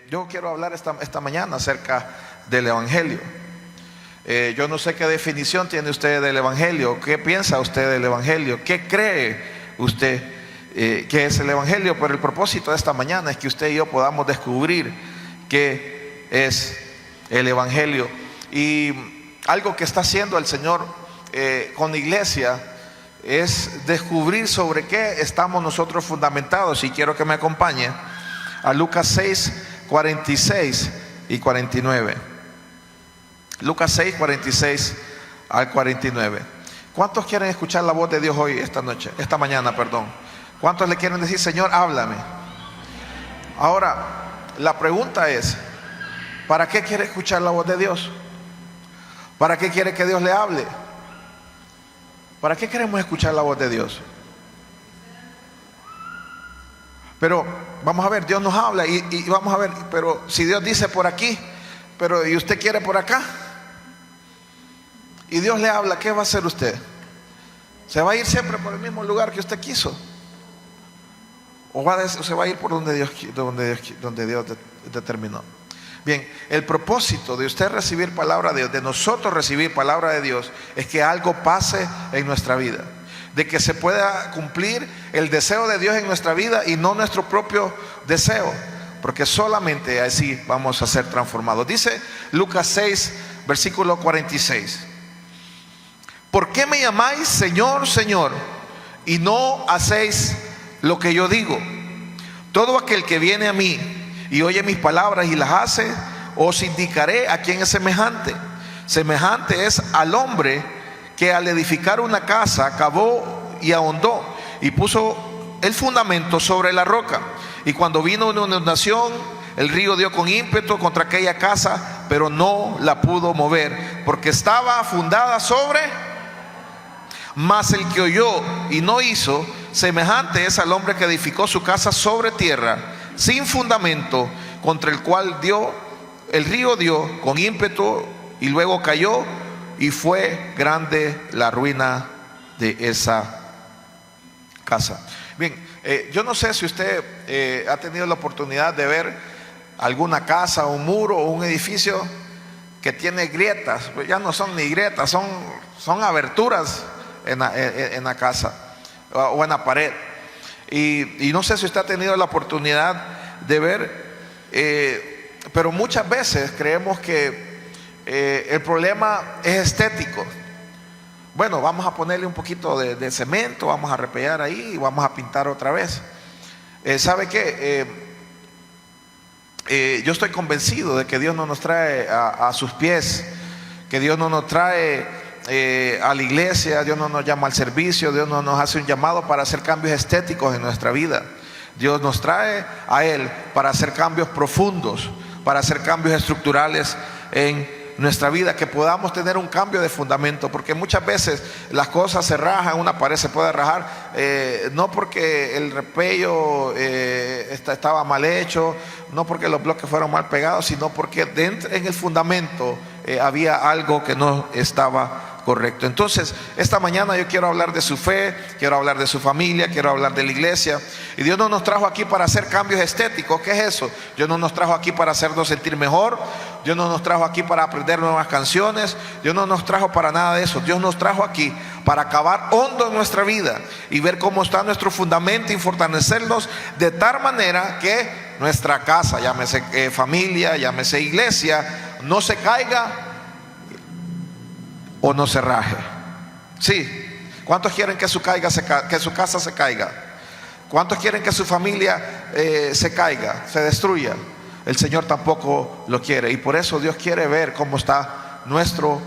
Yo quiero hablar esta mañana acerca del Evangelio. Yo no sé qué definición tiene usted del Evangelio, qué piensa usted del Evangelio, qué cree usted que es el Evangelio, pero el propósito de esta mañana es que usted y yo podamos descubrir qué es el Evangelio. Y algo que está haciendo el Señor con la iglesia es descubrir sobre qué estamos nosotros fundamentados. Y quiero que me acompañe a Lucas 6, 46 y 49. Lucas 6, 46 al 49. ¿Cuántos quieren escuchar la voz de Dios hoy, esta mañana? ¿Cuántos le quieren decir: Señor, háblame? Ahora, la pregunta es: ¿para qué quiere escuchar la voz de Dios? ¿Para qué quiere que Dios le hable? ¿Para qué queremos escuchar la voz de Dios? Pero vamos a ver, Dios nos habla y vamos a ver, pero si Dios dice por aquí, pero y usted quiere por acá, y Dios le habla, ¿qué va a hacer usted? ¿Se va a ir siempre por el mismo lugar que usted quiso? ¿O se va a ir por donde Dios determinó? Bien, el propósito de usted recibir palabra de Dios, de nosotros recibir palabra de Dios, es que algo pase en nuestra vida, de que se pueda cumplir el deseo de Dios en nuestra vida y no nuestro propio deseo, porque solamente así vamos a ser transformados. Dice Lucas 6, versículo 46: ¿por qué me llamáis Señor, Señor, y no hacéis lo que yo digo? Todo aquel que viene a mí y oye mis palabras y las hace, os indicaré a quién es semejante. Semejante es al hombre que al edificar una casa cavó y ahondó y puso el fundamento sobre la roca. Y cuando vino una inundación, el río dio con ímpetu contra aquella casa, pero no la pudo mover, porque estaba fundada sobre. Mas el que oyó y no hizo, semejante es al hombre que edificó su casa sobre tierra, sin fundamento, contra el cual el río dio con ímpetu y luego cayó, y fue grande la ruina de esa casa. Bien, yo no sé si usted ha tenido la oportunidad de ver alguna casa, un muro o un edificio que tiene grietas. Pues ya no son ni grietas, son aberturas en la casa o en la pared. Y no sé si usted ha tenido la oportunidad de ver, pero muchas veces creemos que el problema es estético. Bueno, vamos a ponerle un poquito de cemento, vamos a repellar ahí y vamos a pintar otra vez. ¿Sabe qué? Yo estoy convencido de que Dios no nos trae a sus pies, que Dios no nos trae a la iglesia, Dios no nos llama al servicio, Dios no nos hace un llamado para hacer cambios estéticos en nuestra vida. Dios nos trae a Él para hacer cambios profundos, para hacer cambios estructurales en nuestra vida, que podamos tener un cambio de fundamento, porque muchas veces las cosas se rajan, una pared se puede rajar, no porque el repello estaba mal hecho, no porque los bloques fueron mal pegados, sino porque dentro en el fundamento había algo que no estaba correcto. Entonces, esta mañana yo quiero hablar de su fe, quiero hablar de su familia, quiero hablar de la iglesia. Y Dios no nos trajo aquí para hacer cambios estéticos. ¿Qué es eso? Dios no nos trajo aquí para hacernos sentir mejor. Dios no nos trajo aquí para aprender nuevas canciones. Dios no nos trajo para nada de eso. Dios nos trajo aquí para cavar hondo en nuestra vida y ver cómo está nuestro fundamento y fortalecernos de tal manera que nuestra casa, llámese familia, llámese iglesia, no se caiga o no se raje. Sí. ¿Cuántos quieren que su casa se caiga? ¿Cuántos quieren que su familia se caiga, se destruya? El Señor tampoco lo quiere, y por eso Dios quiere ver cómo está nuestro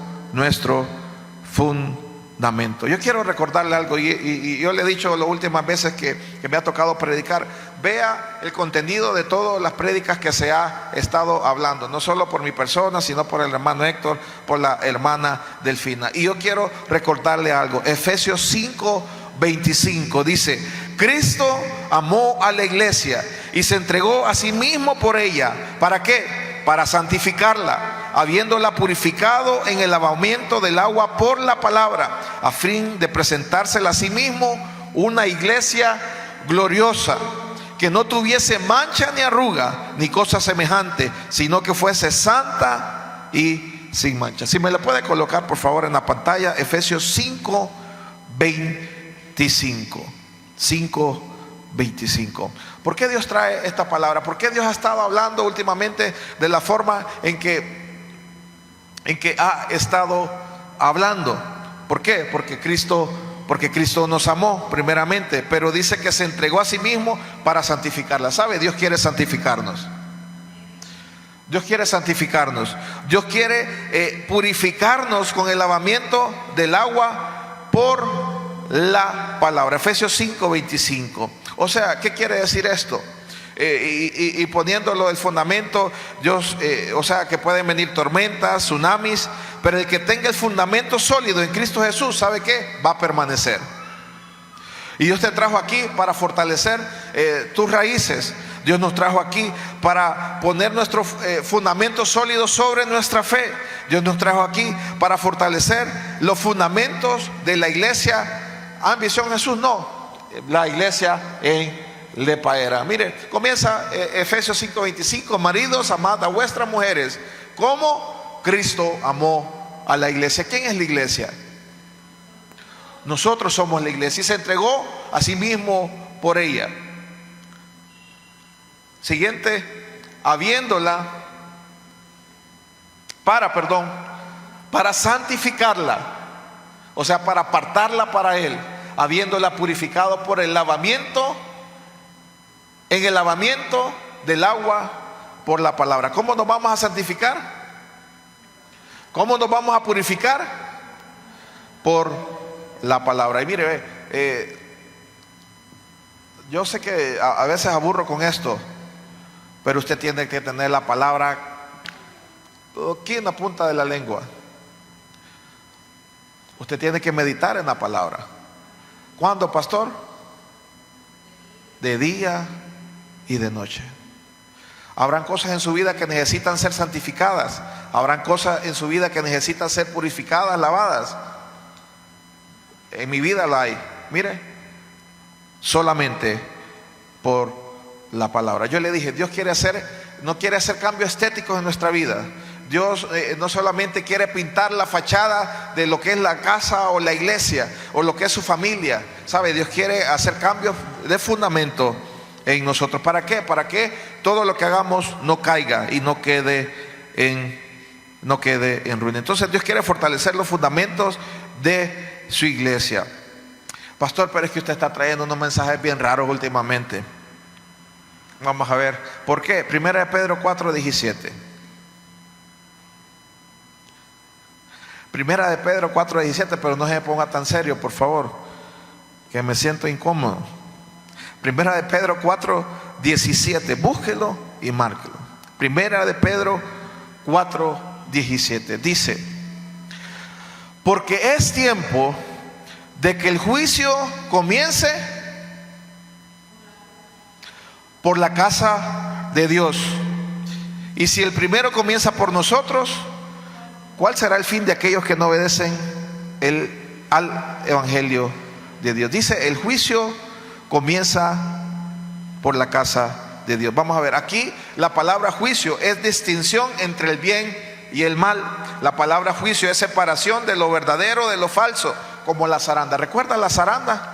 fundamento. Yo quiero recordarle algo, y yo le he dicho las últimas veces que me ha tocado predicar: vea el contenido de todas las prédicas que se ha estado hablando, no solo por mi persona, sino por el hermano Héctor, por la hermana Delfina. Y yo quiero recordarle algo. Efesios 5, 25 dice: Cristo amó a la iglesia y se entregó a sí mismo por ella. ¿Para qué? Para santificarla, habiéndola purificado en el lavamiento del agua por la palabra, a fin de presentársela a sí mismo una iglesia gloriosa, que no tuviese mancha ni arruga, ni cosa semejante, sino que fuese santa y sin mancha. Si me la puede colocar por favor en la pantalla, Efesios 5:25. 5:25. ¿Por qué Dios trae esta palabra? ¿Por qué Dios ha estado hablando últimamente de la forma en que ha estado hablando? ¿Por qué? Porque Cristo nos amó primeramente, pero dice que se entregó a sí mismo para santificarla. ¿Sabe? Dios quiere santificarnos. Dios quiere santificarnos. Dios quiere purificarnos con el lavamiento del agua por la palabra. Efesios 5:25. O sea, ¿qué quiere decir esto? Y poniéndolo el fundamento, Dios, o sea, que pueden venir tormentas, tsunamis, pero el que tenga el fundamento sólido en Cristo Jesús, ¿sabe qué? Va a permanecer. Y Dios te trajo aquí para fortalecer tus raíces. Dios nos trajo aquí para poner nuestro fundamento sólido sobre nuestra fe. Dios nos trajo aquí para fortalecer los fundamentos de la iglesia. Visión Jesús, no, la iglesia en Lepaera. Mire, comienza Efesios 5:25. Maridos, amad a vuestras mujeres como Cristo amó a la iglesia. ¿Quién es la iglesia? Nosotros somos la iglesia, y se entregó a sí mismo por ella. Siguiente, habiéndola para santificarla, o sea, para apartarla para Él, habiéndola purificado por el lavamiento, en el lavamiento del agua por la palabra. ¿Cómo nos vamos a santificar? ¿Cómo nos vamos a purificar? Por la palabra. Y mire, yo sé que a veces aburro con esto, pero usted tiene que tener la palabra aquí en la punta de la lengua. Usted tiene que meditar en la palabra. ¿Cuándo, pastor? De día y de noche. Habrán cosas en su vida que necesitan ser santificadas. Habrán cosas en su vida que necesitan ser purificadas, lavadas. En mi vida la hay. Mire, solamente por la palabra. Yo le dije, Dios no quiere hacer cambios estéticos en nuestra vida. Dios no solamente quiere pintar la fachada de lo que es la casa o la iglesia o lo que es su familia. ¿Sabe? Dios quiere hacer cambios de fundamento en nosotros. ¿Para qué? Para que todo lo que hagamos no caiga y no quede en ruina. Entonces Dios quiere fortalecer los fundamentos de su iglesia. Pastor, pero es que usted está trayendo unos mensajes bien raros últimamente. Vamos a ver, ¿por qué? Primera de Pedro 4:17. Primera de Pedro 4:17, pero no se me ponga tan serio, por favor, que me siento incómodo. Primera de Pedro 4:17, búsquelo y márquelo. Primera de Pedro 4:17 dice: porque es tiempo de que el juicio comience por la casa de Dios. Y si el primero comienza por nosotros, ¿cuál será el fin de aquellos que no obedecen al evangelio de Dios? Dice, el juicio comienza por la casa de Dios. Vamos a ver, aquí la palabra juicio es distinción entre el bien y el mal. La palabra juicio es separación de lo verdadero de lo falso, como la zaranda. ¿Recuerda la zaranda?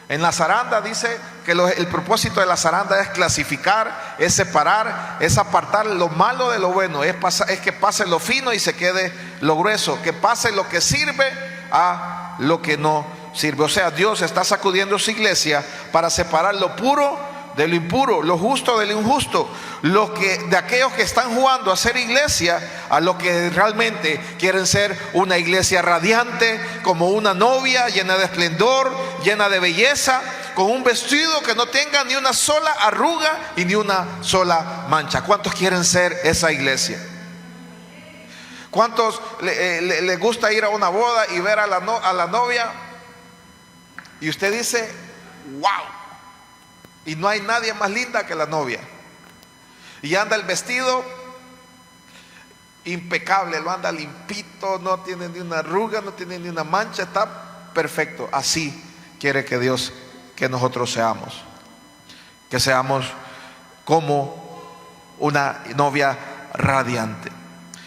En la zaranda dice que el propósito de la zaranda es clasificar, es separar, es apartar lo malo de lo bueno, es que pase lo fino y se quede lo grueso, que pase lo que sirve a lo que no sirve. O sea, Dios está sacudiendo su iglesia para separar lo puro de lo impuro, lo justo de lo injusto, de aquellos que están jugando a ser iglesia, a los que realmente quieren ser una iglesia radiante, como una novia llena de esplendor, llena de belleza, con un vestido que no tenga ni una sola arruga y ni una sola mancha. ¿Cuántos quieren ser esa iglesia? ¿Cuántos les gusta ir a una boda y ver a la novia y usted dice, wow, y no hay nadie más linda que la novia, y anda el vestido impecable, lo anda limpito, no tiene ni una arruga, no tiene ni una mancha, está perfecto? Así quiere que Dios, que nosotros seamos, que seamos como una novia radiante.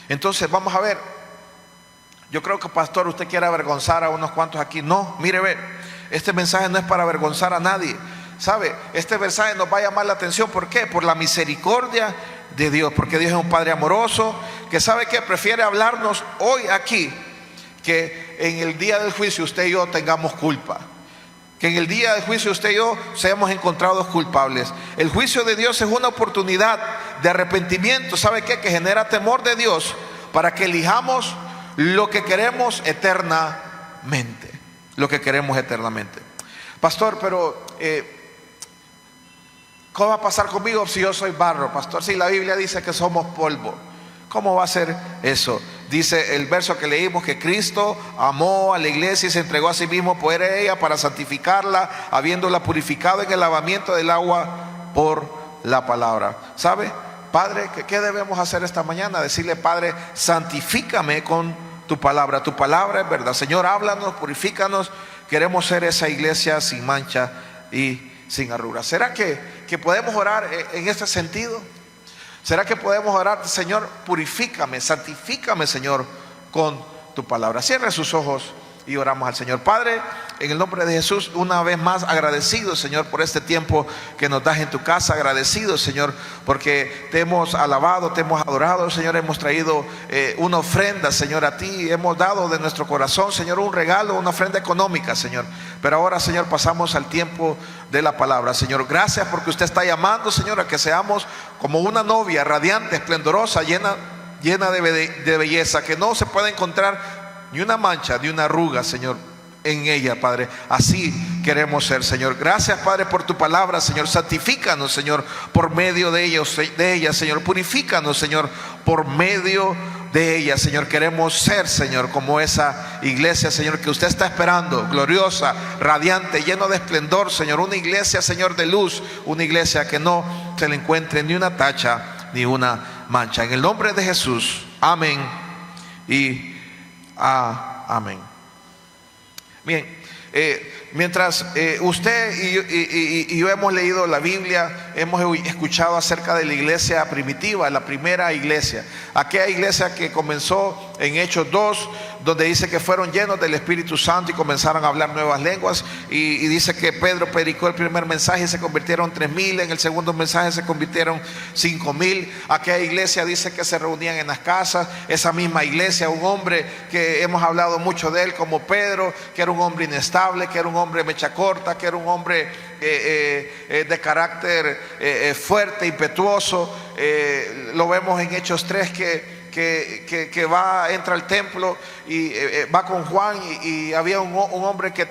Entonces vamos a ver. Yo creo que, pastor, usted quiere avergonzar a unos cuantos aquí. No, mire, ve, este mensaje no es para avergonzar a nadie. ¿Sabe? Este mensaje nos va a llamar la atención. ¿Por qué? Por la misericordia de Dios, porque Dios es un Padre amoroso que sabe que prefiere hablarnos hoy aquí que en el día del juicio usted y yo tengamos culpa, que en el día del juicio usted y yo seamos encontrados culpables. El juicio de Dios es una oportunidad de arrepentimiento, ¿sabe qué? Que genera temor de Dios para que elijamos lo que queremos eternamente, lo que queremos eternamente. Pastor, pero ¿cómo va a pasar conmigo si yo soy barro? Pastor, si la Biblia dice que somos polvo, ¿cómo va a ser eso? Dice el verso que leímos que Cristo amó a la iglesia y se entregó a sí mismo por ella para santificarla, habiéndola purificado en el lavamiento del agua por la palabra. ¿Sabe, Padre, qué debemos hacer esta mañana? Decirle: Padre, santifícame con tu palabra. Tu palabra es verdad. Señor, háblanos, purifícanos. Queremos ser esa iglesia sin mancha y sin arrugas. ¿Será que podemos orar en este sentido? ¿Será que podemos orar: Señor, purifícame, santifícame, Señor, con tu palabra? Cierre sus ojos y oramos al Señor. Padre, en el nombre de Jesús, una vez más agradecido, Señor, por este tiempo que nos das en tu casa. Agradecido, Señor, porque te hemos alabado, te hemos adorado, Señor. Hemos traído una ofrenda, Señor, a ti. Hemos dado de nuestro corazón, Señor, un regalo, una ofrenda económica, Señor. Pero ahora, Señor, pasamos al tiempo de la palabra. Señor, gracias porque usted está llamando, Señor, a que seamos como una novia radiante, esplendorosa, llena de belleza, que no se puede encontrar ni una mancha, ni una arruga, Señor, en ella, Padre. Así queremos ser, Señor. Gracias, Padre, por tu palabra, Señor. Santifícanos, Señor, por medio de ella, Señor. Purifícanos, Señor, por medio de ella, Señor. Queremos ser, Señor, como esa iglesia, Señor, que usted está esperando, gloriosa, radiante, lleno de esplendor, Señor. Una iglesia, Señor, de luz. Una iglesia que no se le encuentre ni una tacha, ni una mancha. En el nombre de Jesús, amén y amén. Bien, mientras usted y yo hemos leído la Biblia, hemos escuchado acerca de la iglesia primitiva, la primera iglesia, aquella iglesia que comenzó en Hechos 2, donde dice que fueron llenos del Espíritu Santo y comenzaron a hablar nuevas lenguas, y dice que Pedro predicó el primer mensaje y se convirtieron 3,000, en el segundo mensaje se convirtieron 5,000. Aquella iglesia dice que se reunían en las casas. Esa misma iglesia, un hombre que hemos hablado mucho de él como Pedro, que era un hombre inestable, que era un hombre mecha corta, que era un hombre de carácter fuerte, impetuoso. Lo vemos en Hechos 3 que entra al templo y va con Juan, y había un hombre que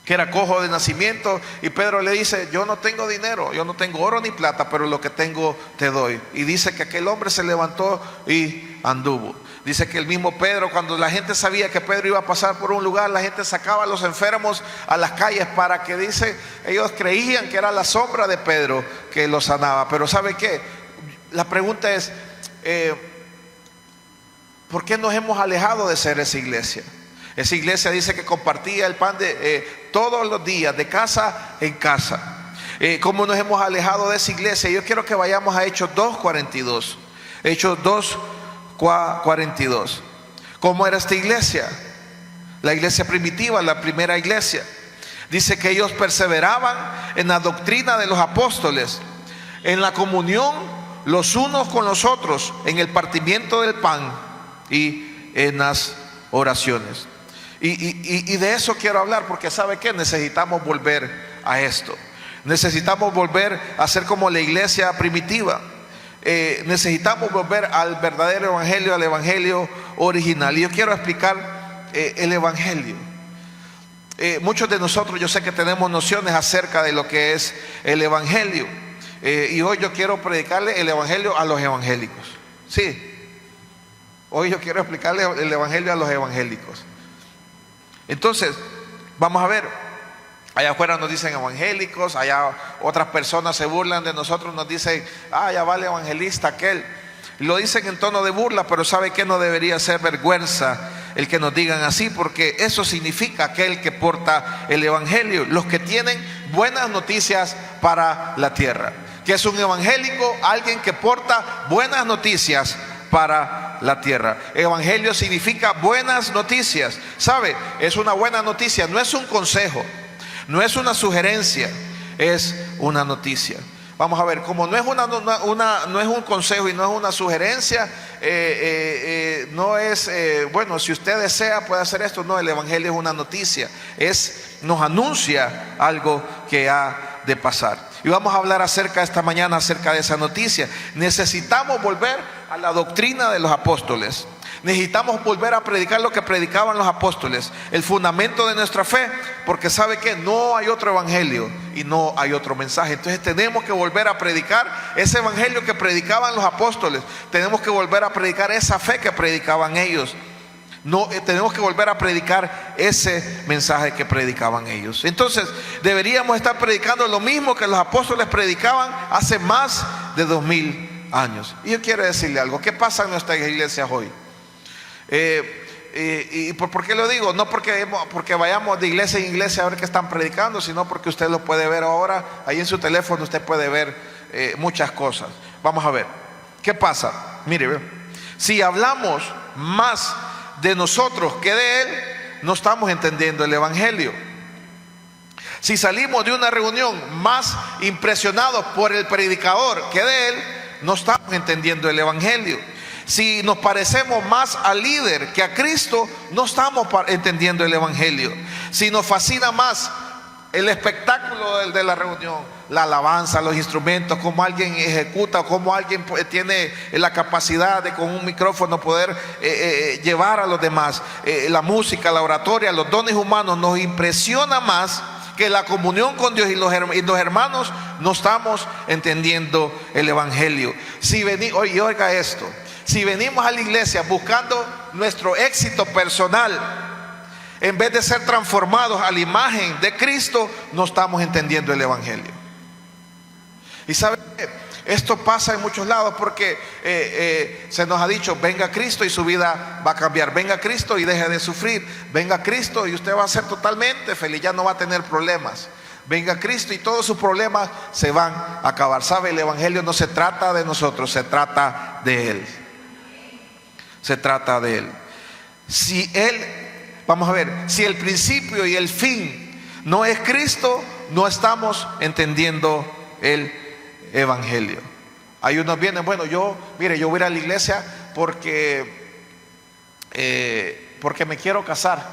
era cojo de nacimiento, y Pedro le dice: yo no tengo dinero, yo no tengo oro ni plata, pero lo que tengo te doy. Y dice que aquel hombre se levantó y anduvo. Dice que el mismo Pedro, cuando la gente sabía que Pedro iba a pasar por un lugar, la gente sacaba a los enfermos a las calles para que, dice, ellos creían que era la sombra de Pedro que los sanaba. Pero ¿sabe qué? La pregunta es: ¿por qué nos hemos alejado de ser esa iglesia? Esa iglesia dice que compartía el pan todos los días, de casa en casa. ¿Cómo nos hemos alejado de esa iglesia? Yo quiero que vayamos a Hechos 2:42. Hechos 2:42. ¿Cómo era esta iglesia? La iglesia primitiva, la primera iglesia. Dice que ellos perseveraban en la doctrina de los apóstoles, en la comunión los unos con los otros, en el partimiento del pan y en las oraciones. Y de eso quiero hablar, porque ¿sabe qué? Necesitamos volver a esto. Necesitamos volver a ser como la iglesia primitiva. Necesitamos volver al verdadero evangelio, al evangelio original. Y yo quiero explicar el evangelio. Muchos de nosotros, yo sé que tenemos nociones acerca de lo que es el evangelio. Y hoy yo quiero predicarle el evangelio a los evangélicos. Sí, hoy yo quiero explicarle el evangelio a los evangélicos. Entonces, vamos a ver. Allá afuera nos dicen evangélicos, allá otras personas se burlan de nosotros, nos dicen: ya va el evangelista aquel. Lo dicen en tono de burla, pero ¿sabe qué? No debería ser vergüenza el que nos digan así, porque eso significa aquel que porta el evangelio, los que tienen buenas noticias para la tierra. ¿Qué es un evangélico? Alguien que porta buenas noticias para la tierra. Evangelio significa buenas noticias. ¿Sabe? Es una buena noticia, no es un consejo, no es una sugerencia, es una noticia. Vamos a ver, como no es no es un consejo y no es una sugerencia, no es, bueno, si usted desea puede hacer esto. No, el evangelio es una noticia, nos anuncia algo que ha de pasar. Y vamos a hablar esta mañana acerca de esa noticia. Necesitamos volver a la doctrina de los apóstoles. Necesitamos volver a predicar lo que predicaban los apóstoles, el fundamento de nuestra fe, porque sabe que no hay otro evangelio y no hay otro mensaje. Entonces tenemos que volver a predicar ese evangelio que predicaban los apóstoles. Tenemos que volver a predicar esa fe que predicaban ellos. No, tenemos que volver a predicar ese mensaje que predicaban ellos. Entonces deberíamos estar predicando lo mismo que los apóstoles predicaban hace más de 2000 años. Y yo quiero decirle algo. ¿Qué pasa en nuestras iglesias hoy? ¿Por qué lo digo? No porque vayamos de iglesia en iglesia a ver qué están predicando, sino porque usted lo puede ver ahora. Ahí en su teléfono usted puede ver muchas cosas. Vamos a ver, ¿qué pasa? Mire, si hablamos más de nosotros que de Él, no estamos entendiendo el evangelio. Si salimos de una reunión más impresionados por el predicador que de Él, no estamos entendiendo el evangelio. Si nos parecemos más al líder que a Cristo, no estamos entendiendo el evangelio. Si nos fascina más el espectáculo de la reunión, la alabanza, los instrumentos, cómo alguien ejecuta, cómo alguien tiene la capacidad de con un micrófono poder llevar a los demás, la música, la oratoria, los dones humanos, nos impresiona más que la comunión con Dios y los hermanos, no estamos entendiendo el evangelio. Oiga esto. Si venimos a la iglesia buscando nuestro éxito personal, en vez de ser transformados a la imagen de Cristo, no estamos entendiendo el evangelio. Y sabe, esto pasa en muchos lados porque se nos ha dicho: venga Cristo y su vida va a cambiar. Venga Cristo y deje de sufrir. Venga Cristo y usted va a ser totalmente feliz, ya no va a tener problemas. Venga Cristo y todos sus problemas se van a acabar. Sabe, el evangelio no se trata de nosotros, se trata de Él. Se trata de Él. Vamos a ver, si el principio y el fin no es Cristo, no estamos entendiendo el evangelio. Hay unos vienen, bueno, yo voy a ir a la iglesia porque me quiero casar.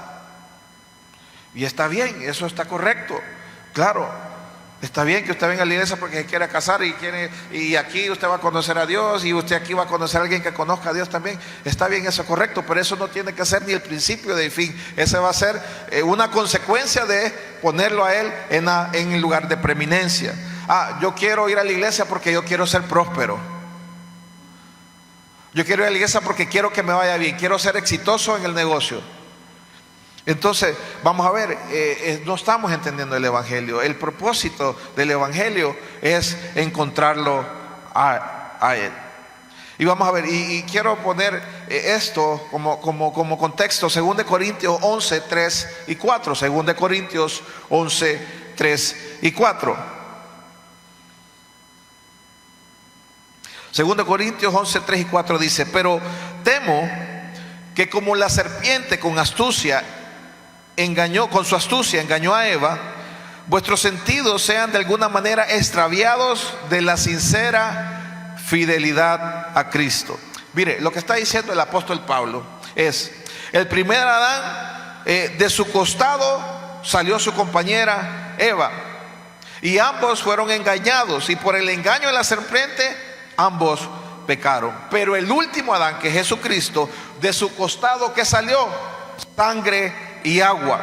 Y está bien, eso está correcto. Claro, está bien que usted venga a la iglesia porque se quiere casar y aquí usted va a conocer a Dios y usted aquí va a conocer a alguien que conozca a Dios también. Está bien, eso es correcto, pero eso no tiene que ser ni el principio del fin. Ese va a ser una consecuencia de ponerlo a Él en el lugar de preeminencia. Yo quiero ir a la iglesia porque yo quiero ser próspero. Yo quiero ir a la iglesia porque quiero que me vaya bien, quiero ser exitoso en el negocio. Entonces, vamos a ver, no estamos entendiendo el evangelio. El propósito del evangelio es encontrarlo a Él. Y vamos a ver, y quiero poner esto como contexto: 2 Corintios 11, 3 y 4. 2 Corintios 11, 3 y 4. 2 Corintios 11, 3 y 4 dice: pero temo que como la serpiente con su astucia engañó a Eva, vuestros sentidos sean de alguna manera extraviados de la sincera fidelidad a Cristo. Mire, lo que está diciendo el apóstol Pablo es: el primer Adán, de su costado salió su compañera Eva, y ambos fueron engañados, y por el engaño de la serpiente ambos pecaron. Pero el último Adán, que es Jesucristo, de su costado, ¿qué salió? Sangre y agua.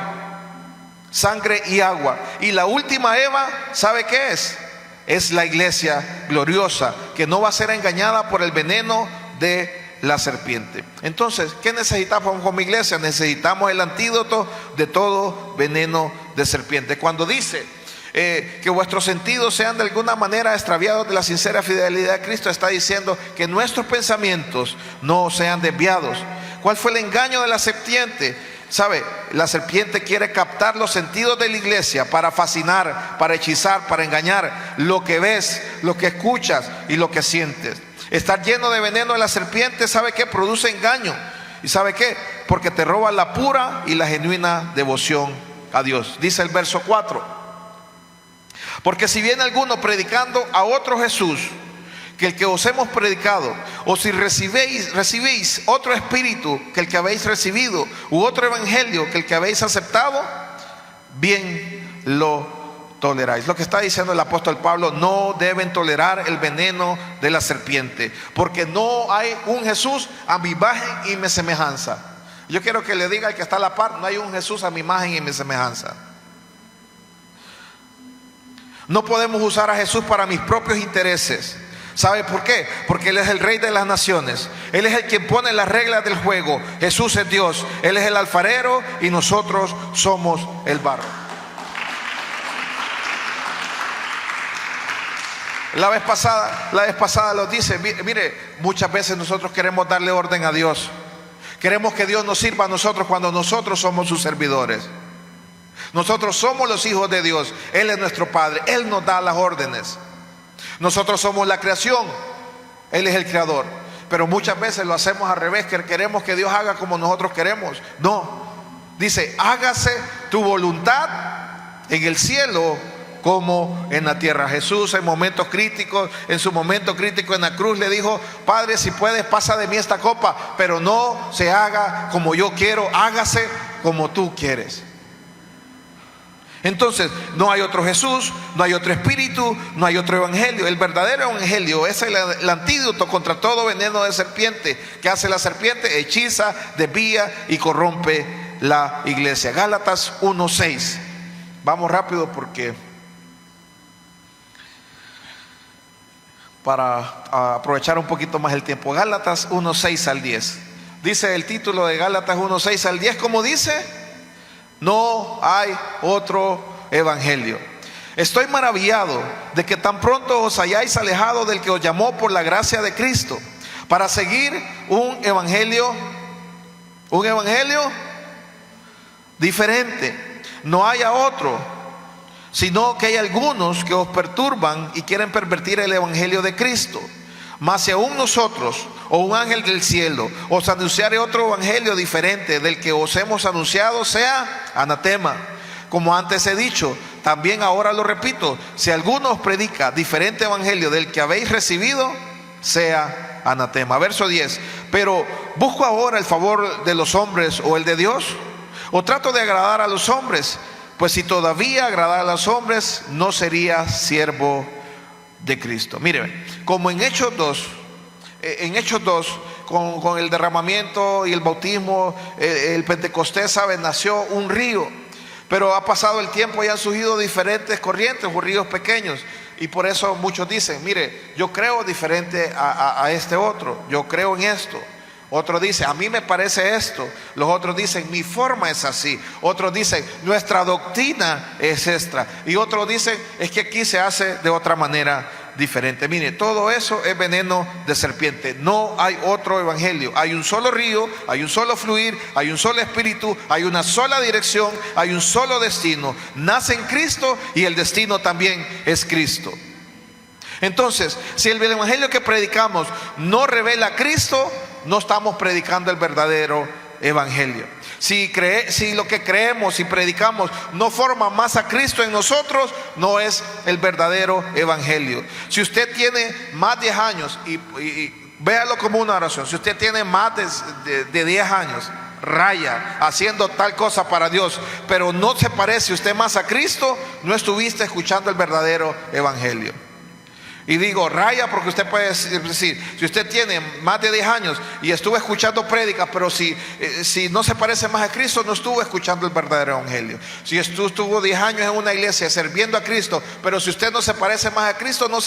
Sangre y agua. Y la última Eva, ¿sabe qué es? Es la iglesia gloriosa, que no va a ser engañada por el veneno de la serpiente. Entonces, ¿qué necesitamos como iglesia? Necesitamos el antídoto de todo veneno de serpiente. Cuando dice que vuestros sentidos sean de alguna manera extraviados de la sincera fidelidad de Cristo, está diciendo que nuestros pensamientos no sean desviados. ¿Cuál fue el engaño de la serpiente? ¿Sabe? La serpiente quiere captar los sentidos de la iglesia para fascinar, para hechizar, para engañar lo que ves, lo que escuchas y lo que sientes. Estar lleno de veneno de la serpiente, ¿sabe qué? Produce engaño. ¿Y sabe qué? Porque te roba la pura y la genuina devoción a Dios. Dice el verso 4: porque si viene alguno predicando a otro Jesús que el que os hemos predicado, o si recibéis otro espíritu que el que habéis recibido, u otro evangelio que el que habéis aceptado, bien lo toleráis. Lo que está diciendo el apóstol Pablo: no deben tolerar el veneno de la serpiente, porque no hay un Jesús a mi imagen y mi semejanza. Yo quiero que le diga al que está a la par: no hay un Jesús a mi imagen y mi semejanza. No podemos usar a Jesús para mis propios intereses. ¿Sabe por qué? Porque Él es el Rey de las naciones. Él es el quien pone las reglas del juego. Jesús es Dios. Él es el alfarero y nosotros somos el barro. La vez pasada lo dice. Mire, muchas veces nosotros queremos darle orden a Dios. Queremos que Dios nos sirva a nosotros cuando nosotros somos sus servidores. Nosotros somos los hijos de Dios. Él es nuestro Padre. Él nos da las órdenes. Nosotros somos la creación, Él es el creador. Pero muchas veces lo hacemos al revés, que queremos que Dios haga como nosotros queremos. No, dice: hágase tu voluntad en el cielo como en la tierra. Jesús en momentos críticos, en su momento crítico en la cruz, le dijo: Padre, si puedes, pasa de mí esta copa, pero no se haga como yo quiero, hágase como tú quieres. Entonces, no hay otro Jesús, no hay otro espíritu, no hay otro evangelio. El verdadero evangelio es el antídoto contra todo veneno de serpiente. ¿Qué hace la serpiente? Hechiza, desvía y corrompe la iglesia. Gálatas 1:6. Vamos rápido porque para aprovechar un poquito más el tiempo. Gálatas 1:6 al 10. Dice el título de Gálatas 1:6 al 10, como dice: no hay otro evangelio. Estoy maravillado de que tan pronto os hayáis alejado del que os llamó por la gracia de Cristo, para seguir un evangelio diferente. No haya otro, sino que hay algunos que os perturban y quieren pervertir el evangelio de Cristo. Mas si aún nosotros o un ángel del cielo os anunciare otro evangelio diferente del que os hemos anunciado, sea anatema. Como antes he dicho, también ahora lo repito: si alguno os predica diferente evangelio del que habéis recibido, sea anatema. Verso 10: pero ¿busco ahora el favor de los hombres o el de Dios? ¿O trato de agradar a los hombres? Pues si todavía agradara a los hombres, no sería siervo de Cristo. Mire, como en Hechos 2, con el derramamiento y el bautismo, el Pentecostés, ¿sabe? Nació un río, pero ha pasado el tiempo y han surgido diferentes corrientes o ríos pequeños, y por eso muchos dicen: mire, yo creo diferente a este otro, yo creo en esto. Otro dice: a mí me parece esto. Los otros dicen: mi forma es así. Otros dicen: nuestra doctrina es esta. Y otros dicen: es que aquí se hace de otra manera diferente. Mire, todo eso es veneno de serpiente. No hay otro evangelio. Hay un solo río, hay un solo fluir, hay un solo espíritu, hay una sola dirección, hay un solo destino. Nace en Cristo y el destino también es Cristo. Entonces, si el evangelio que predicamos no revela a Cristo, no estamos predicando el verdadero evangelio. Si lo que creemos y predicamos no forma más a Cristo en nosotros, no es el verdadero evangelio. Si usted tiene más de 10 años, y véalo como una oración: si usted tiene más de 10 años, raya, haciendo tal cosa para Dios, pero no se parece usted más a Cristo, no estuviste escuchando el verdadero evangelio. Y digo raya porque usted puede decir: si usted tiene más de 10 años y estuvo escuchando prédicas, pero si no se parece más a Cristo, no estuvo escuchando el verdadero evangelio. Si estuvo 10 años en una iglesia sirviendo a Cristo, pero si usted no se parece más a Cristo, no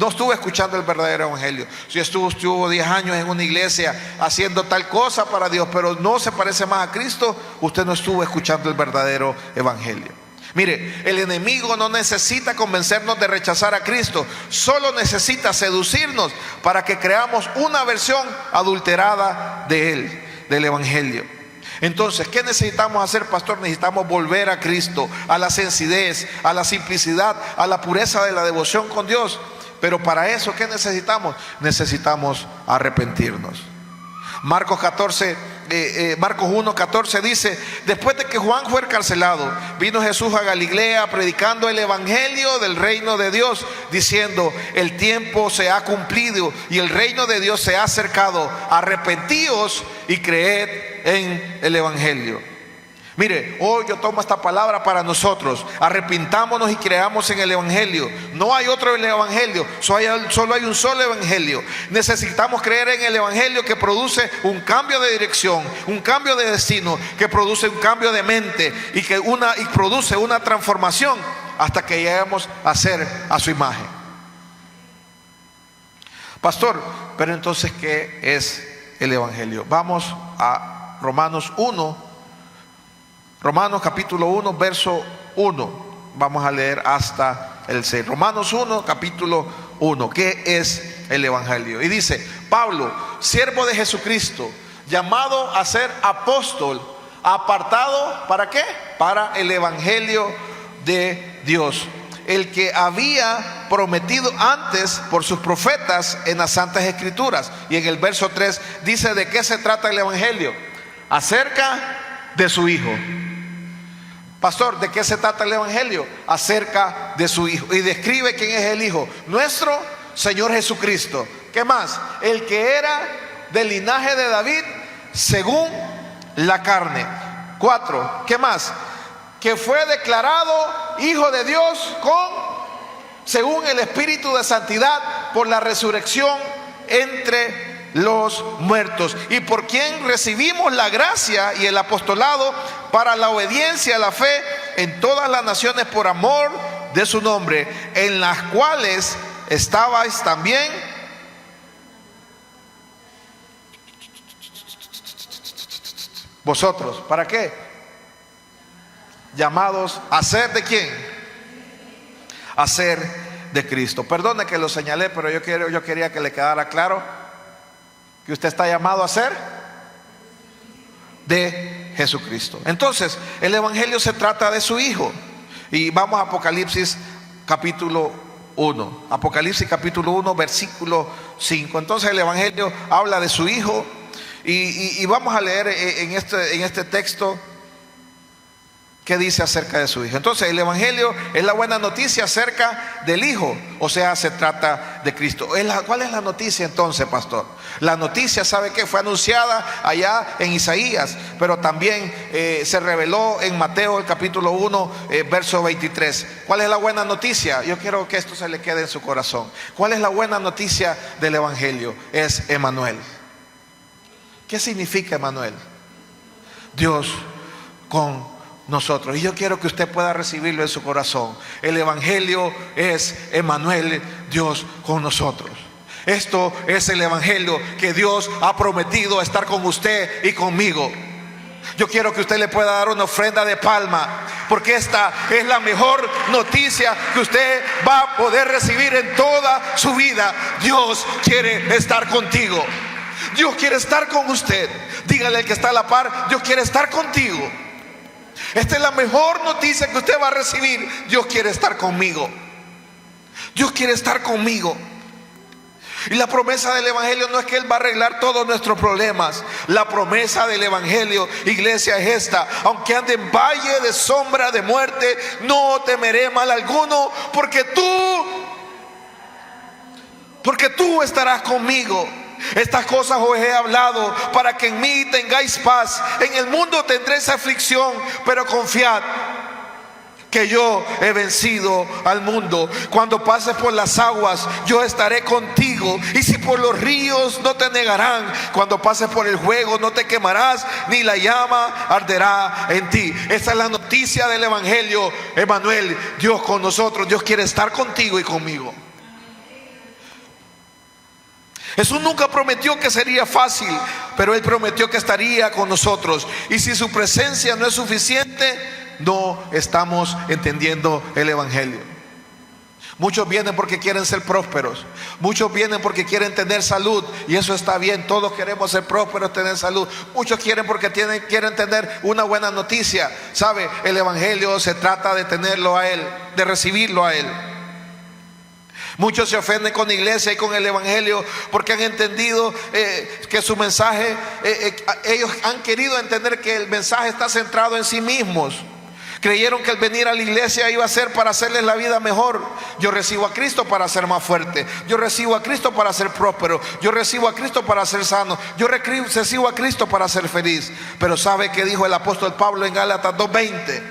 estuvo escuchando el verdadero evangelio. Si estuvo 10 años en una iglesia haciendo tal cosa para Dios, pero no se parece más a Cristo, usted no estuvo escuchando el verdadero evangelio. Mire, el enemigo no necesita convencernos de rechazar a Cristo, solo necesita seducirnos para que creamos una versión adulterada de Él, del evangelio. Entonces, ¿qué necesitamos hacer, pastor? Necesitamos volver a Cristo, a la sencillez, a la simplicidad, a la pureza de la devoción con Dios. Pero para eso, ¿qué necesitamos? Necesitamos arrepentirnos. Marcos 1:14 dice: después de que Juan fue encarcelado, vino Jesús a Galilea predicando el evangelio del reino de Dios, diciendo: el tiempo se ha cumplido y el reino de Dios se ha acercado. Arrepentíos y creed en el evangelio. Mire, hoy yo tomo esta palabra para nosotros. Arrepintámonos y creamos en el evangelio. No hay otro evangelio, solo hay un solo evangelio. Necesitamos creer en el evangelio, que produce un cambio de dirección, un cambio de destino, que produce un cambio de mente y produce una transformación hasta que lleguemos a ser a su imagen. Pastor, pero entonces, ¿qué es el evangelio? Vamos a Romanos capítulo 1, verso 1. Vamos a leer hasta el 6. Romanos 1, capítulo 1. ¿Qué es el evangelio? Y dice: Pablo, siervo de Jesucristo, llamado a ser apóstol, apartado, ¿para qué? Para el evangelio de Dios, el que había prometido antes por sus profetas en las santas escrituras. Y en el verso 3 dice: ¿de qué se trata el evangelio? Acerca de su Hijo. Pastor, ¿de qué se trata el evangelio? Acerca de su Hijo. Y describe quién es el Hijo: nuestro Señor Jesucristo. ¿Qué más? El que era del linaje de David según la carne. 4. ¿Qué más? Que fue declarado Hijo de Dios según el Espíritu de santidad por la resurrección entre los muertos, y por quien recibimos la gracia y el apostolado para la obediencia a la fe en todas las naciones por amor de su nombre, en las cuales estabais también vosotros. ¿Para qué? Llamados a ser ¿de quién? A ser de Cristo. Perdone que lo señalé, pero yo quería que le quedara claro que usted está llamado a ser de Jesucristo. Entonces, el evangelio se trata de su Hijo. Y vamos a Apocalipsis capítulo 1. Apocalipsis capítulo 1, versículo 5. Entonces el evangelio habla de su Hijo. Y vamos a leer en este texto qué dice acerca de su Hijo. Entonces el evangelio es la buena noticia acerca del Hijo, o sea, se trata de Cristo. ¿Cuál es la noticia entonces, pastor? La noticia, ¿sabe qué? Fue anunciada allá en Isaías, pero también se reveló en Mateo el capítulo 1, verso 23. ¿Cuál es la buena noticia? Yo quiero que esto se le quede en su corazón. ¿Cuál es la buena noticia del evangelio? Es Emmanuel. ¿Qué significa Emmanuel? Dios con nosotros. Y yo quiero que usted pueda recibirlo en su corazón. El evangelio es Emmanuel, Dios con nosotros. Esto es el evangelio que Dios ha prometido estar con usted y conmigo. Yo quiero que usted le pueda dar una ofrenda de palma, porque esta es la mejor noticia que usted va a poder recibir en toda su vida. Dios quiere estar contigo. Dios quiere estar con usted. Dígale al que está a la par: Dios quiere estar contigo. Esta es la mejor noticia que usted va a recibir. Dios quiere estar conmigo. Dios quiere estar conmigo. Y la promesa del evangelio no es que Él va a arreglar todos nuestros problemas. La promesa del evangelio, iglesia, es esta: aunque ande en valle de sombra de muerte, no temeré mal alguno, porque tú estarás conmigo. Estas cosas os he hablado para que en mí tengáis paz. En el mundo tendréis aflicción, pero confiad que yo he vencido al mundo. Cuando pases por las aguas, yo estaré contigo. Y si por los ríos, no te negarán. Cuando pases por el fuego, no te quemarás, ni la llama arderá en ti. Esa es la noticia del evangelio. Emmanuel, Dios con nosotros. Dios quiere estar contigo y conmigo. Jesús nunca prometió que sería fácil, pero Él prometió que estaría con nosotros. Y si su presencia no es suficiente, no estamos entendiendo el evangelio. Muchos vienen porque quieren ser prósperos. Muchos vienen porque quieren tener salud. Y eso está bien. Todos queremos ser prósperos, tener salud. Muchos quieren porque quieren tener una buena noticia. ¿Sabe? El evangelio se trata de tenerlo a Él, de recibirlo a Él. Muchos se ofenden con la iglesia y con el evangelio porque han entendido que su mensaje, ellos han querido entender que el mensaje está centrado en sí mismos. Creyeron que el venir a la iglesia iba a ser para hacerles la vida mejor. Yo recibo a Cristo para ser más fuerte. Yo recibo a Cristo para ser próspero. Yo recibo a Cristo para ser sano. Yo recibo a Cristo para ser feliz. Pero ¿sabe qué dijo el apóstol Pablo en Gálatas 2:20?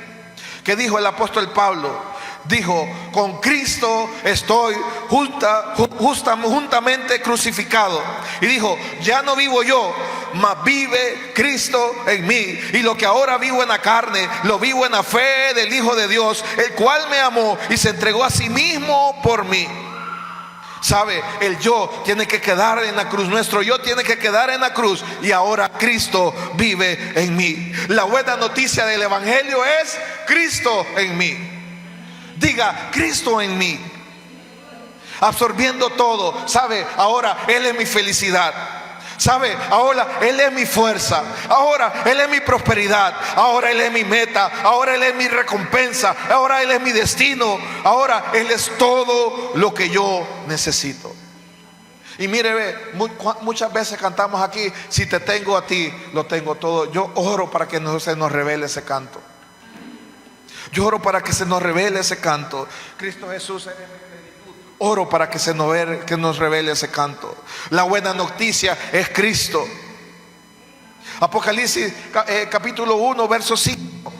¿Qué dijo el apóstol Pablo? Dijo: con Cristo estoy juntamente crucificado. Y dijo: ya no vivo yo, mas vive Cristo en mí. Y lo que ahora vivo en la carne, lo vivo en la fe del Hijo de Dios, el cual me amó y se entregó a sí mismo por mí. ¿Sabe? El yo tiene que quedar en la cruz. Nuestro yo tiene que quedar en la cruz. Y ahora Cristo vive en mí. La buena noticia del evangelio es: Cristo en mí. Diga: Cristo en mí, absorbiendo todo. ¿Sabe? Ahora Él es mi felicidad. ¿Sabe? Ahora Él es mi fuerza. Ahora Él es mi prosperidad. Ahora Él es mi meta. Ahora Él es mi recompensa. Ahora Él es mi destino. Ahora Él es todo lo que yo necesito. Y mire, ve, muchas veces cantamos aquí: si te tengo a ti, lo tengo todo. Yo oro para que no se nos revele ese canto. Yo oro para que se nos revele ese canto. Cristo Jesús eres mi plenitud. Oro para que que nos revele ese canto. La buena noticia es Cristo. Apocalipsis capítulo 1 verso 5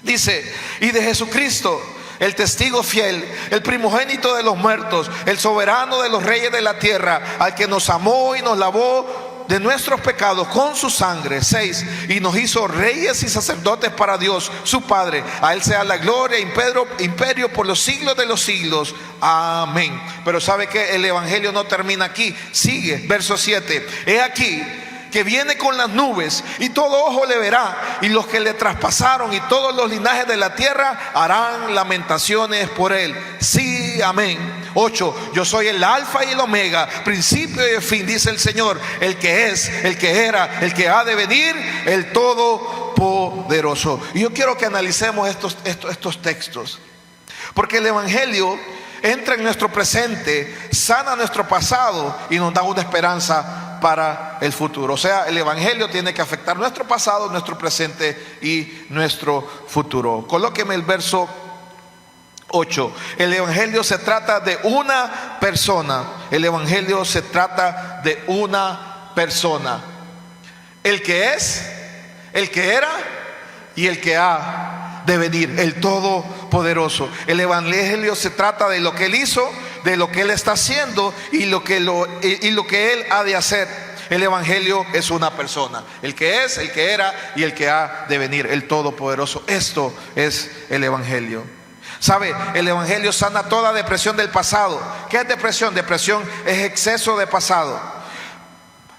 dice: y de Jesucristo, el testigo fiel, el primogénito de los muertos, el soberano de los reyes de la tierra, al que nos amó y nos lavó de nuestros pecados con su sangre. 6. Y nos hizo reyes y sacerdotes para Dios su Padre. A Él sea la gloria e imperio por los siglos de los siglos. Amén. Pero ¿sabe qué? El evangelio no termina aquí. Sigue, verso 7. He aquí que viene con las nubes, y todo ojo le verá, y los que le traspasaron y todos los linajes de la tierra harán lamentaciones por él. Sí, amén. 8. Yo soy el alfa y el omega, principio y el fin, dice el Señor, el que es, el que era, el que ha de venir, el todopoderoso. Y yo quiero que analicemos estos textos, porque el evangelio entra en nuestro presente, sana nuestro pasado y nos da una esperanza para el futuro. O sea, el evangelio tiene que afectar nuestro pasado, nuestro presente y nuestro futuro. Colóqueme el verso 8. El evangelio se trata de una persona. El evangelio se trata de una persona. El que es, el que era y el que ha de venir, el todopoderoso. El evangelio se trata de lo que Él hizo, de lo que Él está haciendo y lo que Él ha de hacer. El evangelio es una persona, el que es, el que era y el que ha de venir, el todopoderoso. Esto es el evangelio. ¿Sabe? El evangelio sana toda depresión del pasado. ¿Qué es depresión? Depresión es exceso de pasado.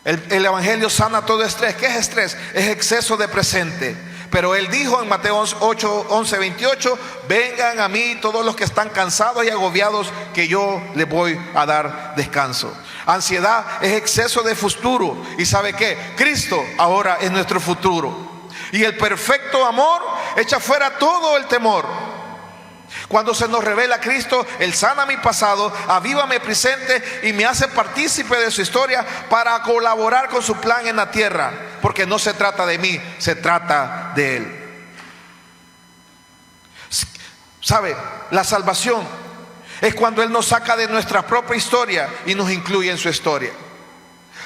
El evangelio sana todo estrés. ¿Qué es estrés? Es exceso de presente. Pero Él dijo en Mateo 11:28: vengan a mí todos los que están cansados y agobiados, que yo les voy a dar descanso. Ansiedad es exceso de futuro. ¿Y sabe qué? Cristo ahora es nuestro futuro. Y el perfecto amor echa fuera todo el temor. Cuando se nos revela Cristo, Él sana mi pasado, aviva mi presente y me hace partícipe de su historia para colaborar con su plan en la tierra. Porque no se trata de mí, se trata de Él. ¿Sabe? La salvación es cuando Él nos saca de nuestra propia historia y nos incluye en su historia.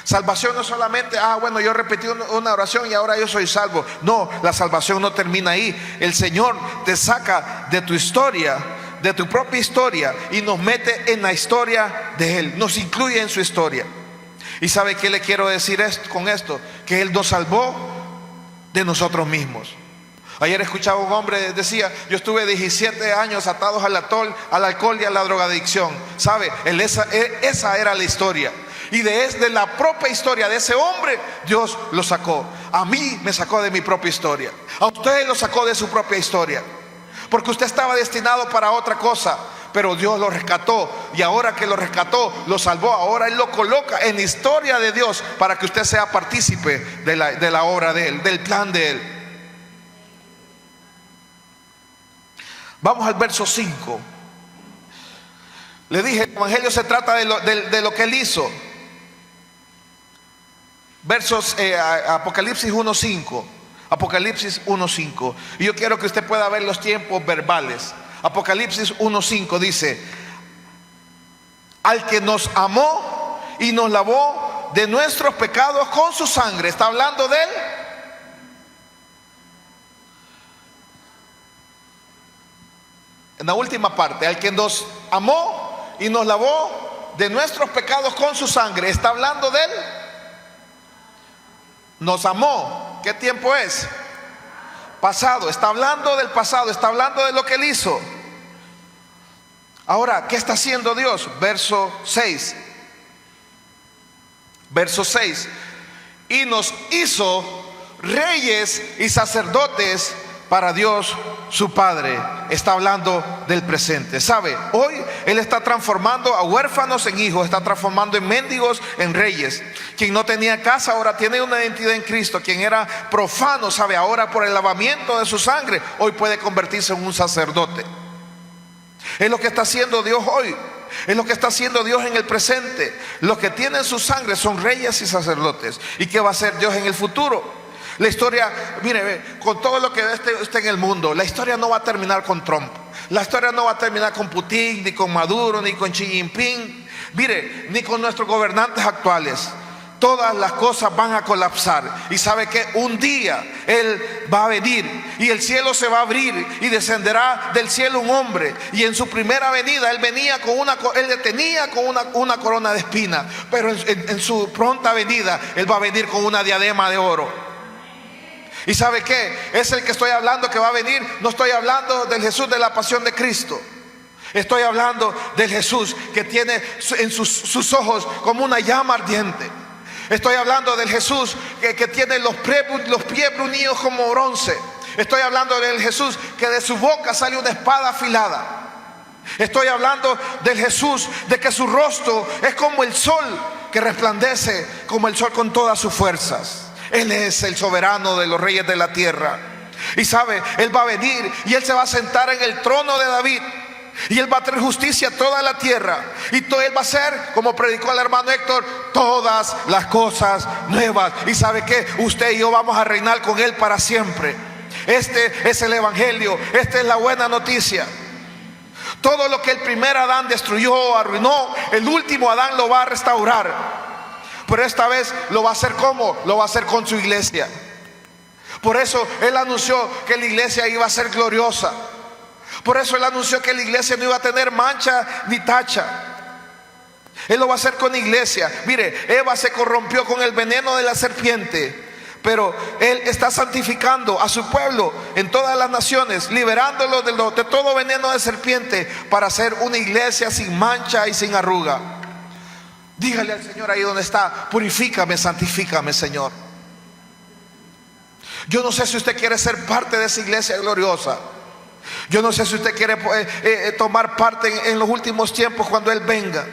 Salvación no solamente, bueno, yo repetí una oración y ahora yo soy salvo. No, la salvación no termina ahí. El Señor te saca de tu historia, de tu propia historia, y nos mete en la historia de Él, nos incluye en su historia. ¿Y sabe qué le quiero decir con esto? Que Él nos salvó de nosotros mismos. Ayer escuchaba un hombre, decía: yo estuve 17 años atados al alcohol y a la drogadicción. ¿Sabe? Esa era la historia. Y desde la propia historia de ese hombre, Dios lo sacó. A mí me sacó de mi propia historia. A usted lo sacó de su propia historia. Porque usted estaba destinado para otra cosa, pero Dios lo rescató, y ahora que lo rescató, lo salvó, ahora Él lo coloca en la historia de Dios para que usted sea partícipe de la obra de Él, del plan de Él. Vamos al verso 5. Le dije, el evangelio se trata de lo que Él hizo. Apocalipsis 1:5. Apocalipsis 1:5. Y yo quiero que usted pueda ver los tiempos verbales. Apocalipsis 1:5 dice: al que nos amó y nos lavó de nuestros pecados con su sangre. ¿Está hablando de Él? En la última parte, al que nos amó y nos lavó de nuestros pecados con su sangre. ¿Está hablando de Él? Nos amó. ¿Qué tiempo es? Pasado. Está hablando del pasado, está hablando de lo que Él hizo. Ahora, ¿qué está haciendo Dios? Verso 6. Verso 6. Y nos hizo reyes y sacerdotes para Dios su Padre. Está hablando del presente. ¿Sabe? Hoy Él está transformando a huérfanos en hijos, está transformando en mendigos en reyes. Quien no tenía casa ahora tiene una identidad en Cristo. Quien era profano, ¿sabe? Ahora por el lavamiento de su sangre, hoy puede convertirse en un sacerdote. Es lo que está haciendo Dios hoy. Es lo que está haciendo Dios en el presente. Los que tienen su sangre son reyes y sacerdotes. ¿Y qué va a hacer Dios en el futuro? La historia, mire, con todo lo que ve usted en el mundo, la historia no va a terminar con Trump. La historia no va a terminar con Putin, ni con Maduro, ni con Xi Jinping. Mire, ni con nuestros gobernantes actuales. Todas las cosas van a colapsar. Y sabe que un día Él va a venir y el cielo se va a abrir y descenderá del cielo un hombre. Y en su primera venida Él tenía con una corona de espinas. Pero en su pronta venida Él va a venir con una diadema de oro. ¿Y sabe qué? Es el que estoy hablando que va a venir. No estoy hablando del Jesús de la pasión de Cristo. Estoy hablando del Jesús que tiene en sus ojos como una llama ardiente. Estoy hablando del Jesús que tiene los pies bruñidos como bronce. Estoy hablando del Jesús que de su boca sale una espada afilada. Estoy hablando del Jesús de que su rostro es como el sol que resplandece como el sol con todas sus fuerzas. Él es el soberano de los reyes de la tierra. Y sabe, Él va a venir y Él se va a sentar en el trono de David. Y Él va a traer justicia a toda la tierra. Y Él va a hacer, como predicó el hermano Héctor, todas las cosas nuevas. Y sabe que usted y yo vamos a reinar con Él para siempre. Este es el evangelio. Esta es la buena noticia. Todo lo que el primer Adán destruyó, arruinó, el último Adán lo va a restaurar. Pero esta vez lo va a hacer ¿cómo? Lo va a hacer con su iglesia. Por eso Él anunció que la iglesia iba a ser gloriosa. Por eso Él anunció que la iglesia no iba a tener mancha ni tacha. Él lo va a hacer con la iglesia. Mire, Eva se corrompió con el veneno de la serpiente, pero Él está santificando a su pueblo en todas las naciones, liberándolo de todo veneno de serpiente, para hacer una iglesia sin mancha y sin arruga. Dígale al Señor ahí donde está: purifícame, santifícame, Señor. Yo no sé si usted quiere ser parte de esa iglesia gloriosa. Yo no sé si usted quiere tomar parte en los últimos tiempos cuando Él venga.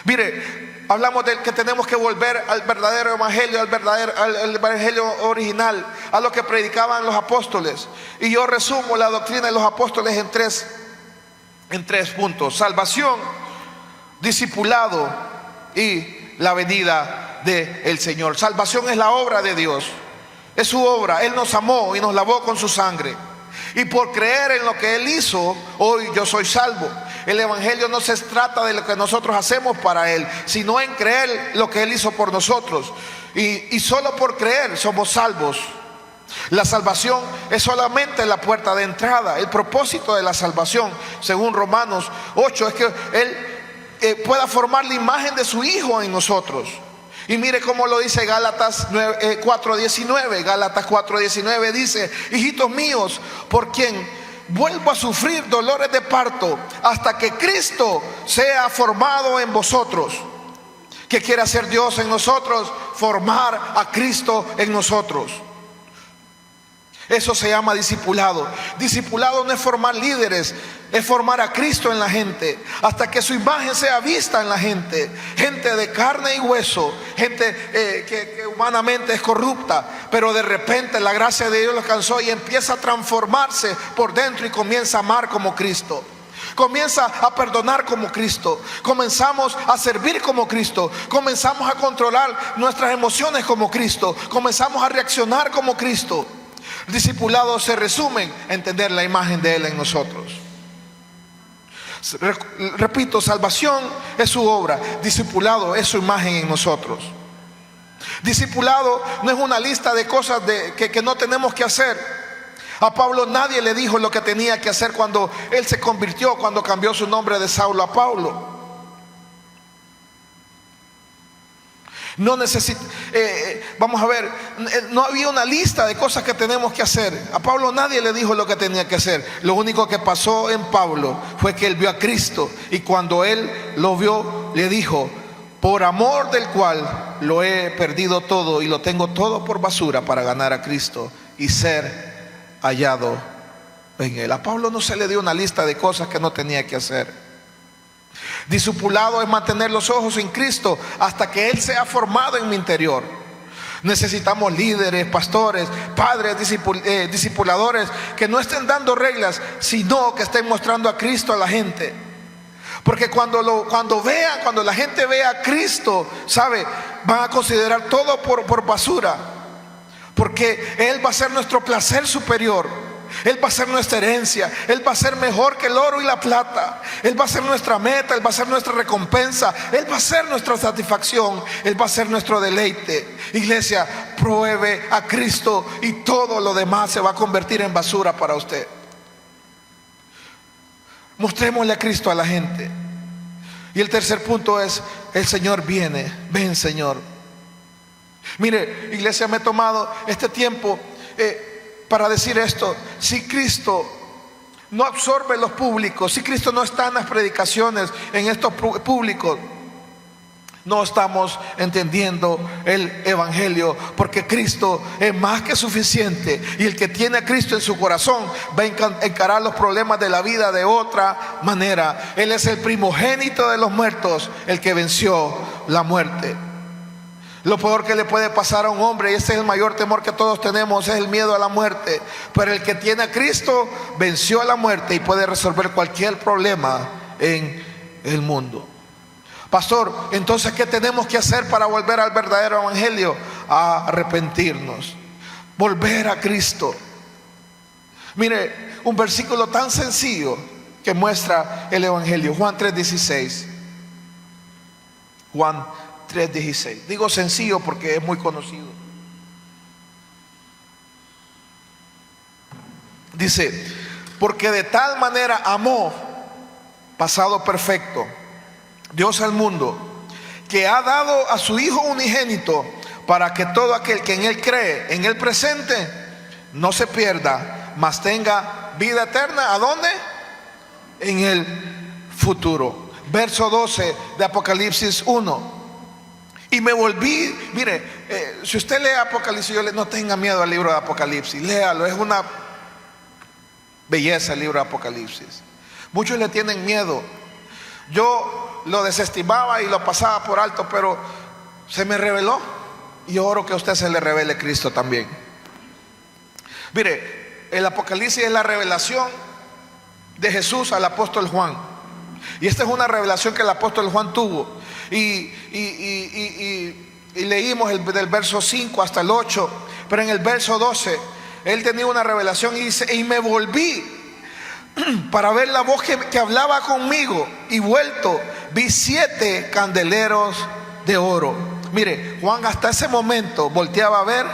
Mire, hablamos de que tenemos que volver al verdadero evangelio, al evangelio original, a lo que predicaban los apóstoles. Y yo resumo la doctrina de los apóstoles en tres puntos: salvación, discipulado y la venida del Señor. Salvación es la obra de Dios, es su obra. Él nos amó y nos lavó con su sangre. Y por creer en lo que Él hizo, hoy yo soy salvo. El evangelio no se trata de lo que nosotros hacemos para Él, sino en creer lo que Él hizo por nosotros. Y solo por creer somos salvos. La salvación es solamente la puerta de entrada. El propósito de la salvación, según Romanos 8, es que Él pueda formar la imagen de su Hijo en nosotros. Y mire cómo lo dice Gálatas 4:19. Gálatas 4:19 dice: hijitos míos, por quien vuelvo a sufrir dolores de parto hasta que Cristo sea formado en vosotros. ¿Qué quiere hacer Dios en nosotros? Formar a Cristo en nosotros. Eso se llama discipulado. Discipulado no es formar líderes, es formar a Cristo en la gente, hasta que su imagen sea vista en la gente. Gente de carne y hueso, gente que humanamente es corrupta, pero de repente la gracia de Dios lo alcanzó y empieza a transformarse por dentro y comienza a amar como Cristo. Comienza a perdonar como Cristo. Comenzamos a servir como Cristo. Comenzamos a controlar nuestras emociones como Cristo. Comenzamos a reaccionar como Cristo. El discipulado se resume en entender la imagen de Él en nosotros. Repito, salvación es su obra, discipulado es su imagen en nosotros. Discipulado no es una lista de cosas que no tenemos que hacer. A Pablo nadie le dijo lo que tenía que hacer cuando él se convirtió, cuando cambió su nombre de Saulo a Pablo. No vamos a ver, no había una lista de cosas que tenemos que hacer. A Pablo nadie le dijo lo que tenía que hacer. Lo único que pasó en Pablo fue que él vio a Cristo, y cuando él lo vio, le dijo: por amor del cual lo he perdido todo y lo tengo todo por basura para ganar a Cristo y ser hallado en Él. A Pablo no se le dio una lista de cosas que no tenía que hacer. Discipulado es mantener los ojos en Cristo hasta que Él sea formado en mi interior. Necesitamos líderes, pastores, padres, discipuladores que no estén dando reglas, sino que estén mostrando a Cristo a la gente. Porque cuando la gente vea a Cristo, ¿sabe? Van a considerar todo por basura. Porque Él va a ser nuestro placer superior. Él va a ser nuestra herencia. Él va a ser mejor que el oro y la plata. Él va a ser nuestra meta. Él va a ser nuestra recompensa. Él va a ser nuestra satisfacción. Él va a ser nuestro deleite. Iglesia, pruebe a Cristo y todo lo demás se va a convertir en basura para usted. Mostrémosle a Cristo a la gente. Y el tercer punto es: el Señor viene. Ven, Señor. Mire, iglesia, me he tomado este tiempo para decir esto. Si Cristo no absorbe los públicos, si Cristo no está en las predicaciones, en estos públicos, no estamos entendiendo el evangelio, porque Cristo es más que suficiente. Y el que tiene a Cristo en su corazón va a encarar los problemas de la vida de otra manera. Él es el primogénito de los muertos, el que venció la muerte. Lo peor que le puede pasar a un hombre, y ese es el mayor temor que todos tenemos, es el miedo a la muerte. Pero el que tiene a Cristo venció a la muerte y puede resolver cualquier problema en el mundo. Pastor, entonces, ¿qué tenemos que hacer para volver al verdadero evangelio? A arrepentirnos, volver a Cristo. Mire, un versículo tan sencillo que muestra el evangelio. Juan 3:16. Juan 3:16. Digo sencillo porque es muy conocido. Dice: porque de tal manera amó, pasado perfecto, Dios al mundo, que ha dado a su Hijo unigénito, para que todo aquel que en Él cree, en el presente, no se pierda, mas tenga vida eterna. ¿A dónde? En el futuro. Verso 12 de Apocalipsis 1. Y me volví, mire, si usted lee Apocalipsis, no tenga miedo al libro de Apocalipsis, léalo, es una belleza el libro de Apocalipsis. Muchos le tienen miedo. Yo lo desestimaba y lo pasaba por alto, pero se me reveló, y oro que a usted se le revele Cristo también. Mire, el Apocalipsis es la revelación de Jesús al apóstol Juan, y esta es una revelación que el apóstol Juan tuvo. Y leímos del verso 5 hasta el 8, pero en el verso 12 él tenía una revelación y dice: y me volví para ver la voz que hablaba conmigo, y vuelto vi 7 candeleros de oro. Mire, Juan hasta ese momento volteaba a ver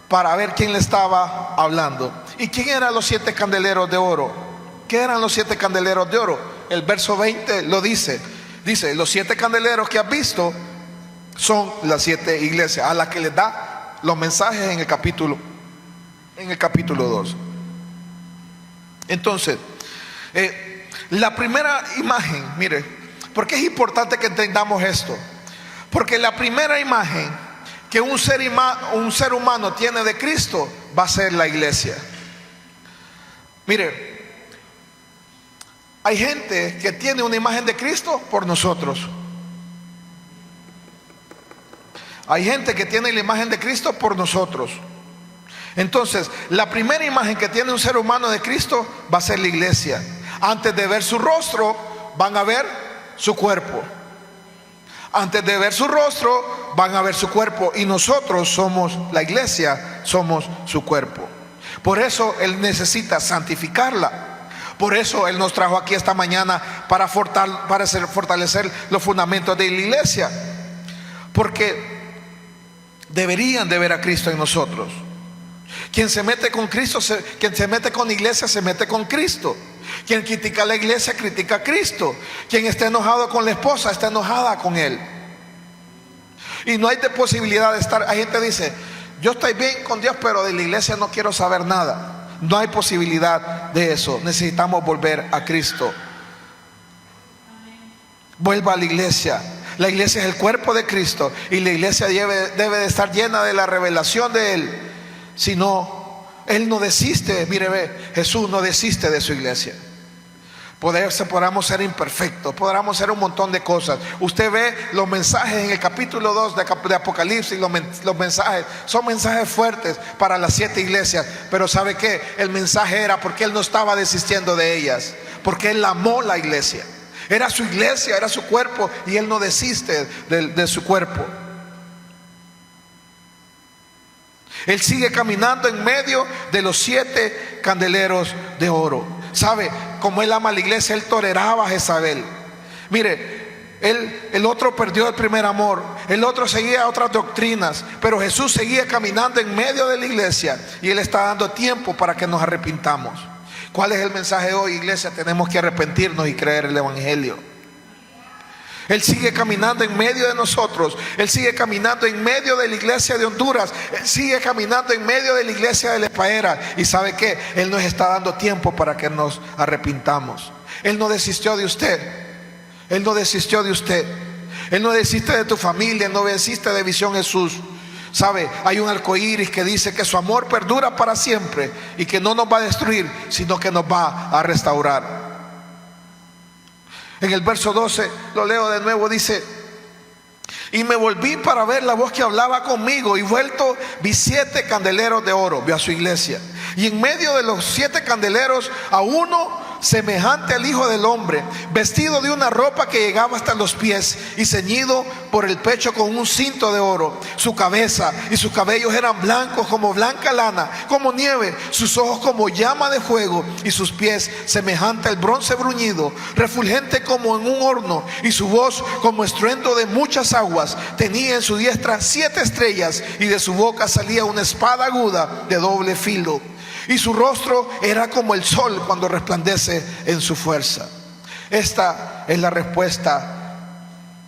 para ver quién le estaba hablando. ¿Y quién eran los 7 candeleros de oro? ¿Qué eran los 7 candeleros de oro? El verso 20 lo dice. Dice: los 7 candeleros que has visto son las 7 iglesias a las que les da los mensajes en el capítulo 2. Entonces, la primera imagen, mire, ¿por qué es importante que entendamos esto? Porque la primera imagen que un ser humano tiene de Cristo va a ser la iglesia. Mire, hay gente que tiene una imagen de Cristo por nosotros. Hay gente que tiene la imagen de Cristo por nosotros. Entonces, la primera imagen que tiene un ser humano de Cristo va a ser la iglesia. Antes de ver su rostro, van a ver su cuerpo. Antes de ver su rostro, van a ver su cuerpo. Y nosotros somos la iglesia, somos su cuerpo. Por eso Él necesita santificarla. Por eso Él nos trajo aquí esta mañana para fortalecer los fundamentos de la iglesia. Porque deberían de ver a Cristo en nosotros. Quien se mete con Cristo, quien se mete con la iglesia, se mete con Cristo. Quien critica a la iglesia, critica a Cristo. Quien está enojado con la esposa, está enojada con él. Y no hay de posibilidad de estar. Hay gente que dice: yo estoy bien con Dios, pero de la iglesia no quiero saber nada. No hay posibilidad de eso. Necesitamos volver a Cristo. Vuelva a la iglesia. La iglesia es el cuerpo de Cristo, y la iglesia debe de estar llena de la revelación de Él. Si no, Él no desiste. Mire, ve, Jesús no desiste de su iglesia. Podamos ser imperfectos, podamos ser un montón de cosas. Usted ve los mensajes en el capítulo 2 de Apocalipsis. Los mensajes son mensajes fuertes para las 7 iglesias. Pero ¿sabe qué? El mensaje era porque Él no estaba desistiendo de ellas, porque Él amó la iglesia. Era su iglesia, era su cuerpo, y Él no desiste de su cuerpo. Él sigue caminando en medio de los 7 candeleros de oro. ¿Sabe? Como Él ama a la iglesia, Él toleraba a Jezabel. Mire, el otro perdió el primer amor, el otro seguía otras doctrinas, pero Jesús seguía caminando en medio de la iglesia, y Él está dando tiempo para que nos arrepintamos. ¿Cuál es el mensaje hoy, iglesia? Tenemos que arrepentirnos y creer el evangelio. Él sigue caminando en medio de nosotros. Él sigue caminando en medio de la iglesia de Honduras. Él sigue caminando en medio de la iglesia de La Espaera. Y ¿sabe qué? Él nos está dando tiempo para que nos arrepintamos. Él no desistió de usted. Él no desistió de usted. Él no desiste de tu familia. Él no desiste de Visión Jesús. ¿Sabe? Hay un arco iris que dice que su amor perdura para siempre, y que no nos va a destruir, sino que nos va a restaurar. En el verso 12, lo leo de nuevo, dice: y me volví para ver la voz que hablaba conmigo, y vuelto vi 7 candeleros de oro. Vio a su iglesia, y en medio de los 7 candeleros a uno semejante al Hijo del Hombre, vestido de una ropa que llegaba hasta los pies, y ceñido por el pecho con un cinto de oro. Su cabeza y sus cabellos eran blancos como blanca lana, como nieve, sus ojos como llama de fuego, y sus pies semejante al bronce bruñido, refulgente como en un horno, y su voz como estruendo de muchas aguas. Tenía en su diestra 7 estrellas, y de su boca salía una espada aguda de doble filo, y su rostro era como el sol cuando resplandece en su fuerza. Esta es la respuesta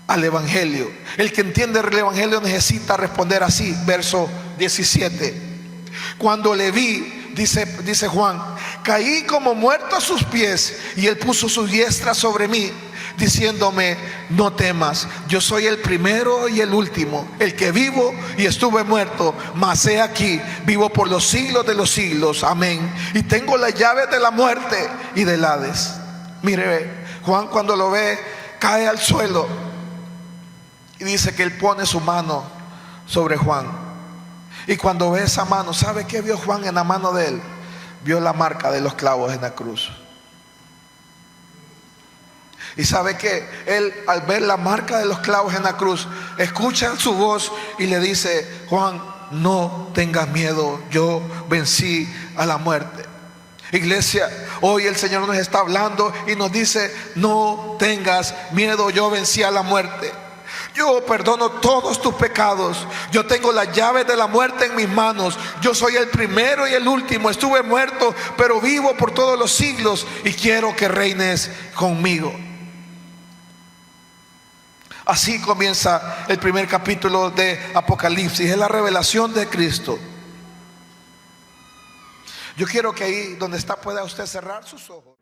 al evangelio. El que entiende el evangelio necesita responder así. Verso 17: cuando le vi, dice Juan, caí como muerto a sus pies, y Él puso su diestra sobre mí, diciéndome: no temas, yo soy el primero y el último, el que vivo y estuve muerto, mas he aquí, vivo por los siglos de los siglos. Amén. Y tengo las llaves de la muerte y del Hades. Mire, Juan, cuando lo ve, cae al suelo, y dice que Él pone su mano sobre Juan. Y cuando ve esa mano, ¿sabe qué vio Juan en la mano de él? Vio la marca de los clavos en la cruz. Y sabe que él, al ver la marca de los clavos en la cruz, escucha su voz y le dice: Juan, no tengas miedo, yo vencí a la muerte. Iglesia, hoy el Señor nos está hablando y nos dice: no tengas miedo, yo vencí a la muerte. Yo perdono todos tus pecados. Yo tengo las llaves de la muerte en mis manos. Yo soy el primero y el último. Estuve muerto, pero vivo por todos los siglos, y quiero que reines conmigo. Así comienza el primer capítulo de Apocalipsis. Es la revelación de Cristo. Yo quiero que ahí donde está pueda usted cerrar sus ojos.